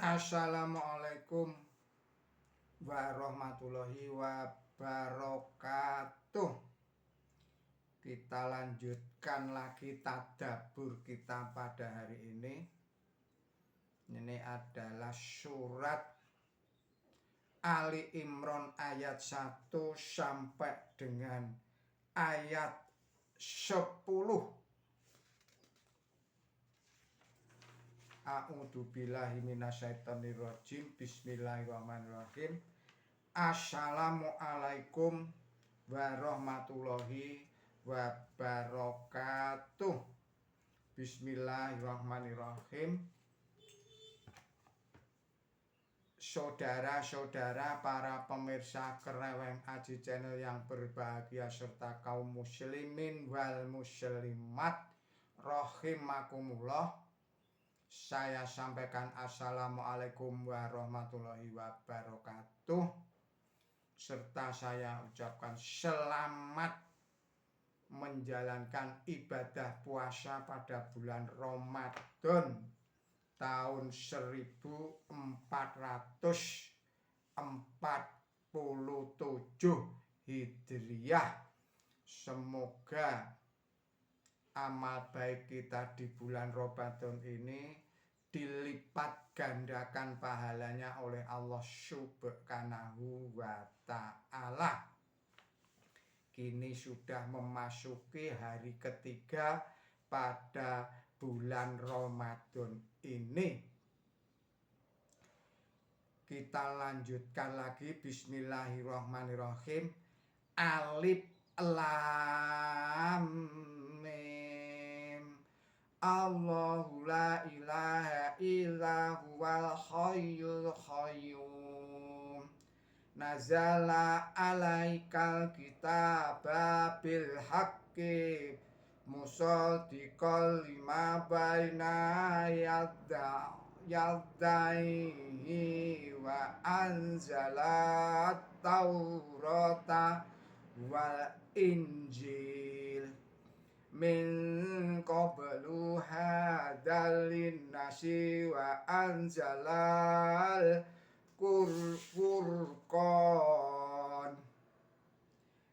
Assalamualaikum warahmatullahi wabarakatuh. Kita lanjutkan lagi tadabbur kita pada hari ini. Ini adalah surat Ali Imran ayat 1 sampai dengan ayat 10. A'udzubillahi minasyaitonirrajim. Bismillahirrahmanirrahim. Assalamualaikum warahmatullahi wabarakatuh. Bismillahirrahmanirrahim. Saudara-saudara para pemirsa Kreweng Aji Channel yang berbahagia serta kaum muslimin wal muslimat rahimakumullah. Saya sampaikan assalamualaikum warahmatullahi wabarakatuh, serta saya ucapkan selamat menjalankan ibadah puasa pada bulan Ramadan tahun 1447 Hijriah. Semoga amal baik kita di bulan Ramadan ini dilipat gandakan pahalanya oleh Allah Subhanahu wa ta'ala. Kini sudah memasuki hari ketiga pada bulan Ramadan ini. Kita lanjutkan lagi. Bismillahirrahmanirrahim. Alif Lam Mim. Allahu la ilaha illa huwal hayyul qayyum. Nazala alaikal kitaba bil haqqi musaddiqal lima baina yadaihi wa anzala taurata wal injil min qablu hadalin nasi wa anzalal furqan.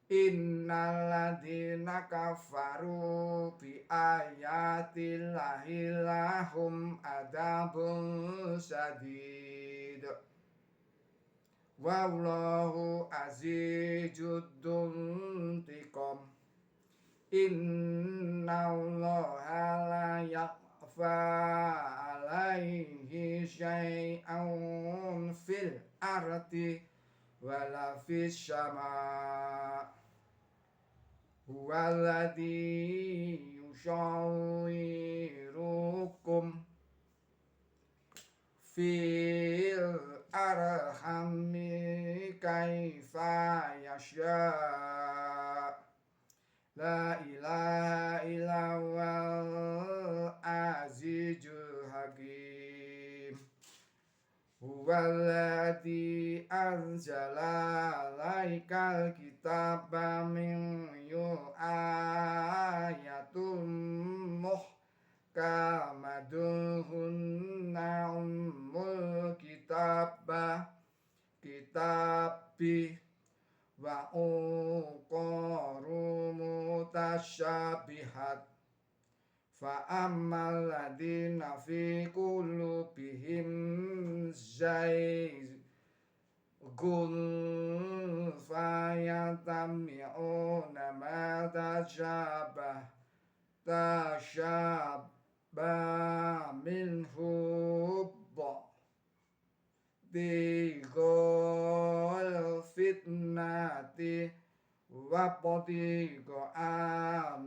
Innal ladzina kafaru bi ayatillahi lahum adzabun syadid. Wallahu azizud dzuntiqam. Innallaha la yakhfa alaihi syai'un fil ardi wala fis sama'. Huwaladzi yusawwirukum fil arhami kaifa yasha'. La ilaha illallahul azizul hakim. Huwaladzi anzala alaikal kitaba minhu ayatun muhkamatun hunna ummul kitabi wa uqaru mutasyabihat. Fa ammal ladzina fi qulubihim zaygun fayatami'una ma tasyabbah minhu bigol fitnati wa potigo amtalawil.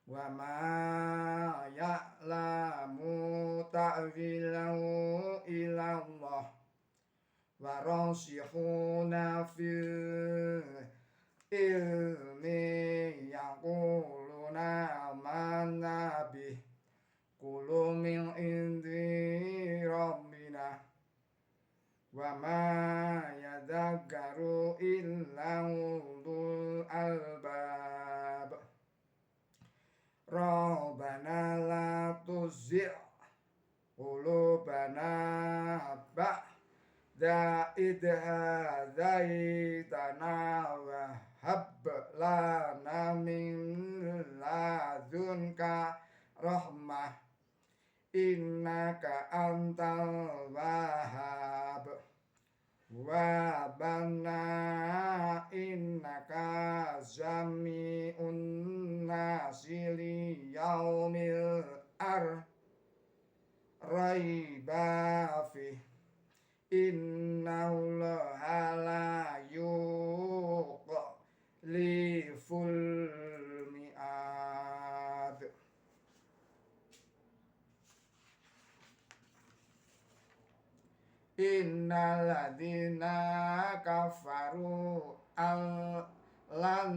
Wa ma ya'lamu ta'wilahu illallah wa rasihuna fil ilmi yaquluna amanna bih kullu min indi rabbina wa ma yadhakkaru illa ulul albab. Rabbana la tuzigh tuzigh qulubana ba'da idh hadaitana wa hab lana min ladunka rahmah innaka antal wahhab wa banna innaka jami'un nasili yaumil raiba fi innallaha la yuqliful mi'ad. Innal ladzina kafaru lan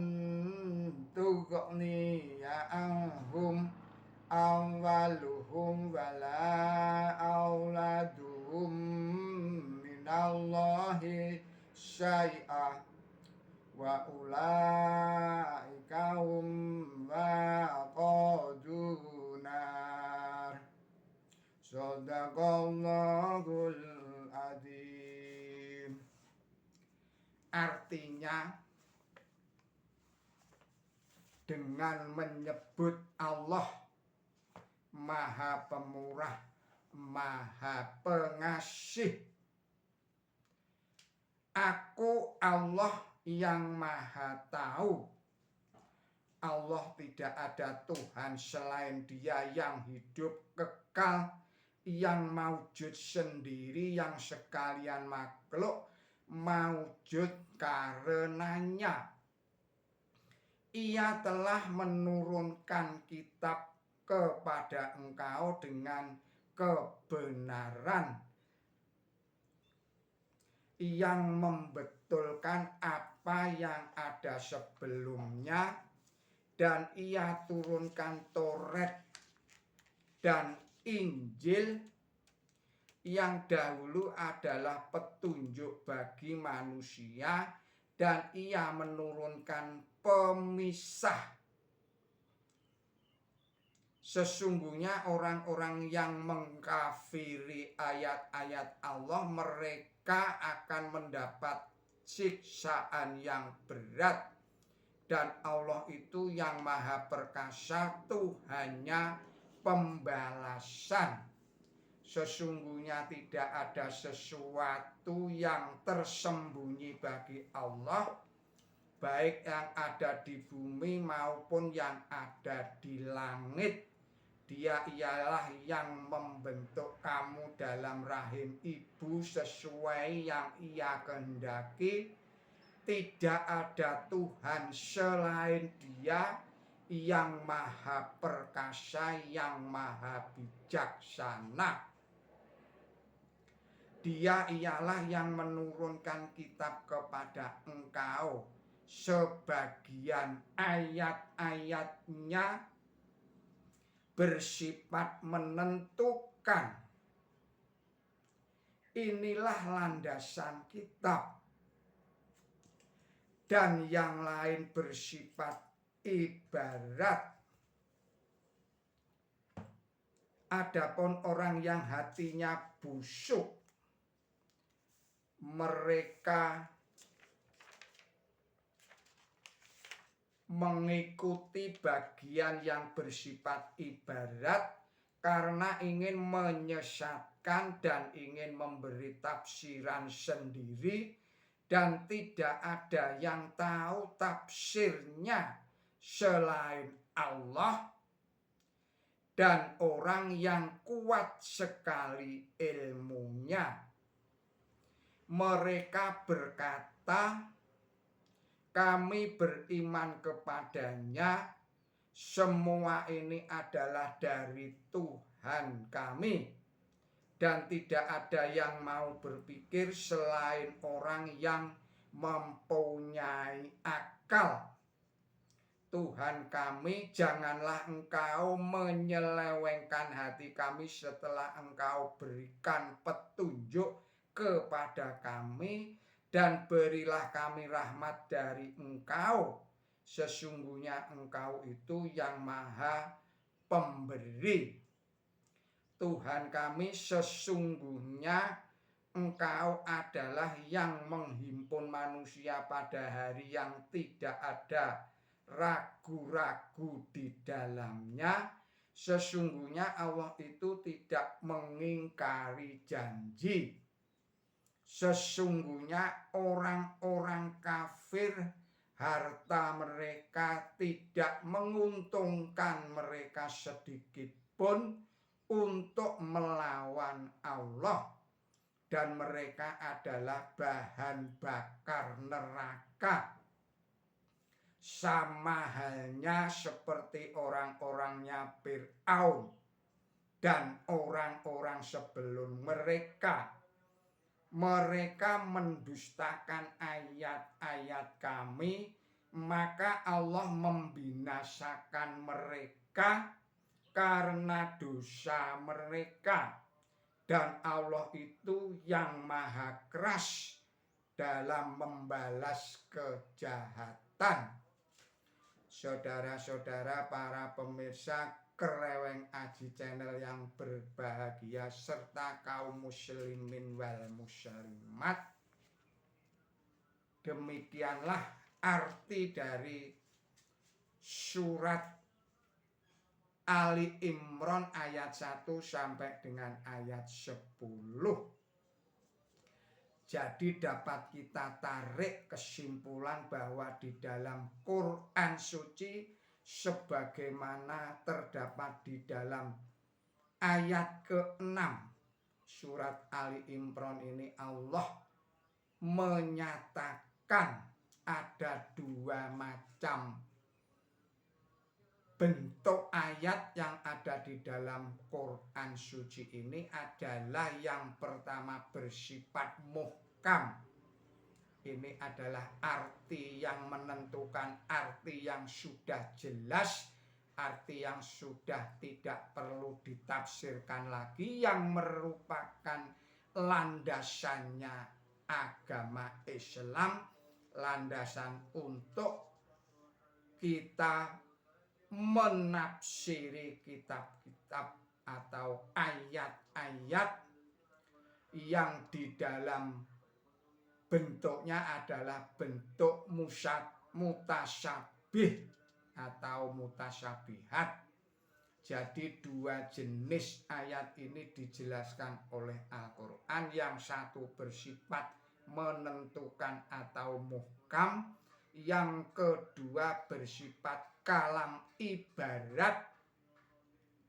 tughni anhum amwaluhum wala auladuhum minallahi syai'ah wa ulaika hum waqadunar. Shadaqallahul adzim. Artinya dengan menyebut Allah Maha Pemurah, Maha Pengasih, aku Allah yang Maha Tahu. Allah tidak ada Tuhan selain Dia yang hidup kekal, yang maujud sendiri, yang sekalian makhluk maujud karenanya. Ia telah menurunkan kitab kepada engkau dengan kebenaran yang membetulkan apa yang ada sebelumnya, dan ia turunkan Taurat dan Injil yang dahulu adalah petunjuk bagi manusia, dan ia menurunkan pemisah. Sesungguhnya orang-orang yang mengkafiri ayat-ayat Allah, mereka akan mendapat siksaan yang berat. Dan Allah itu yang Maha Perkasa, Tuhannya pembalasan. Sesungguhnya tidak ada sesuatu yang tersembunyi bagi Allah, baik yang ada di bumi maupun yang ada di langit. Dia ialah yang membentuk kamu dalam rahim ibu sesuai yang Ia kehendaki. Tidak ada Tuhan selain Dia yang Maha Perkasa, yang Maha Bijaksana. Dia ialah yang menurunkan kitab kepada engkau. Sebagian ayat-ayatnya bersifat menentukan. Inilah landasan kitab. Dan yang lain bersifat ibarat. Adapun orang yang hatinya busuk, mereka mengikuti bagian yang bersifat ibarat karena ingin menyesatkan dan ingin memberi tafsiran sendiri, dan tidak ada yang tahu tafsirnya selain Allah. Dan orang yang kuat sekali ilmunya, mereka berkata, kami beriman kepadanya, semua ini adalah dari Tuhan kami, dan tidak ada yang mau berpikir selain orang yang mempunyai akal. Tuhan kami, janganlah engkau menyelewengkan hati kami setelah engkau berikan petunjuk kepada kami, dan berilah kami rahmat dari engkau. Sesungguhnya engkau itu yang Maha Pemberi. Tuhan kami, sesungguhnya Engkau adalah yang menghimpun manusia pada hari yang tidak ada ragu-ragu di dalamnya. Sesungguhnya Allah itu tidak mengingkari janji. Sesungguhnya orang-orang kafir, harta mereka tidak menguntungkan mereka sedikit pun untuk melawan Allah. Dan mereka adalah bahan bakar neraka. Sama halnya seperti orang-orangnya Fir'aun dan orang-orang sebelum mereka. Mereka mendustakan ayat-ayat kami, maka Allah membinasakan mereka karena dosa mereka. Dan Allah itu yang maha keras dalam membalas kejahatan. Saudara-saudara para pemirsa Kreweng Aji Channel yang berbahagia, serta kaum muslimin wal muslimat, demikianlah arti dari surat Ali Imran ayat 1 sampai dengan ayat 10. Jadi dapat kita tarik kesimpulan bahwa di dalam Quran suci, sebagaimana terdapat di dalam ayat ke-6 surat Ali Imran ini, Allah menyatakan ada dua macam bentuk ayat yang ada di dalam Quran suci ini. Adalah yang pertama bersifat muhkam. Ini adalah arti yang menentukan, arti yang sudah jelas, arti yang sudah tidak perlu ditafsirkan lagi, yang merupakan landasannya agama Islam, landasan untuk kita menafsiri kitab-kitab atau ayat-ayat yang di dalam bentuknya adalah bentuk mutasyabih atau mutasyabihat. Jadi dua jenis ayat ini dijelaskan oleh Al-Quran. Yang satu bersifat menentukan atau muhkam, yang kedua bersifat kalam ibarat,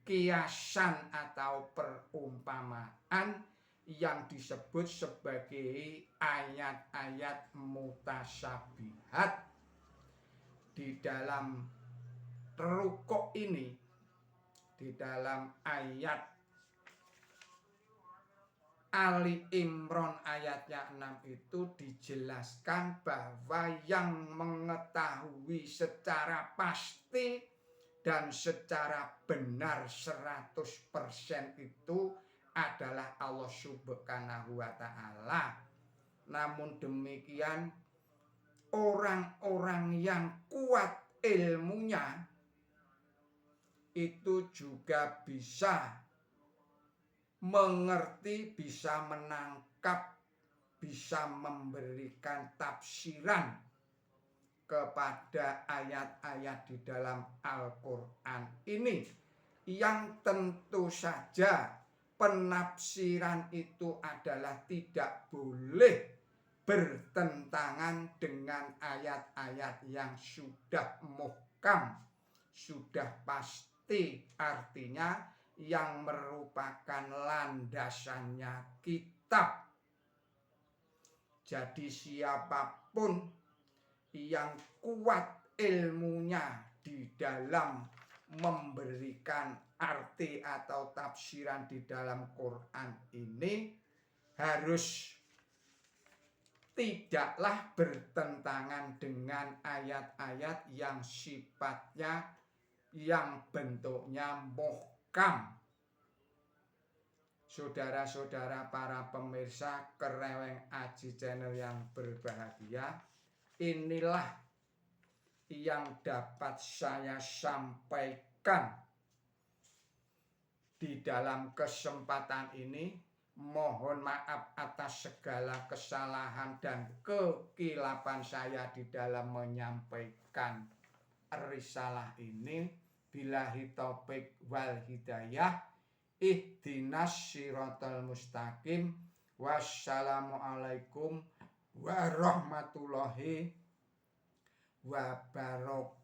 kiasan atau perumpamaan, yang disebut sebagai ayat-ayat mutasyabihat. Di dalam rukuk ini, di dalam ayat Ali Imran ayatnya 6 itu dijelaskan bahwa yang mengetahui secara pasti dan secara benar 100% itu adalah Allah Subhanahu wa Ta'ala. Namun demikian, orang-orang yang kuat ilmunya itu juga bisa mengerti, bisa menangkap, bisa memberikan tafsiran kepada ayat-ayat di dalam Al-Quran ini, yang tentu saja penafsiran itu adalah tidak boleh bertentangan dengan ayat-ayat yang sudah muhkam, sudah pasti, artinya yang merupakan landasannya kitab. Jadi siapapun yang kuat ilmunya di dalam memberikan arti atau tafsiran di dalam Quran ini, harus tidaklah bertentangan dengan ayat-ayat yang sifatnya, yang bentuknya muhkam. Saudara-saudara para pemirsa Kreweng Aji Channel yang berbahagia, inilah yang dapat saya sampaikan Di dalam kesempatan ini mohon maaf atas segala kesalahan dan kekilapan saya di dalam menyampaikan risalah ini. Billahi taufik wal hidayah. Ihdinas siratal mustaqim. Wassalamualaikum warahmatullahi wabarakatuh.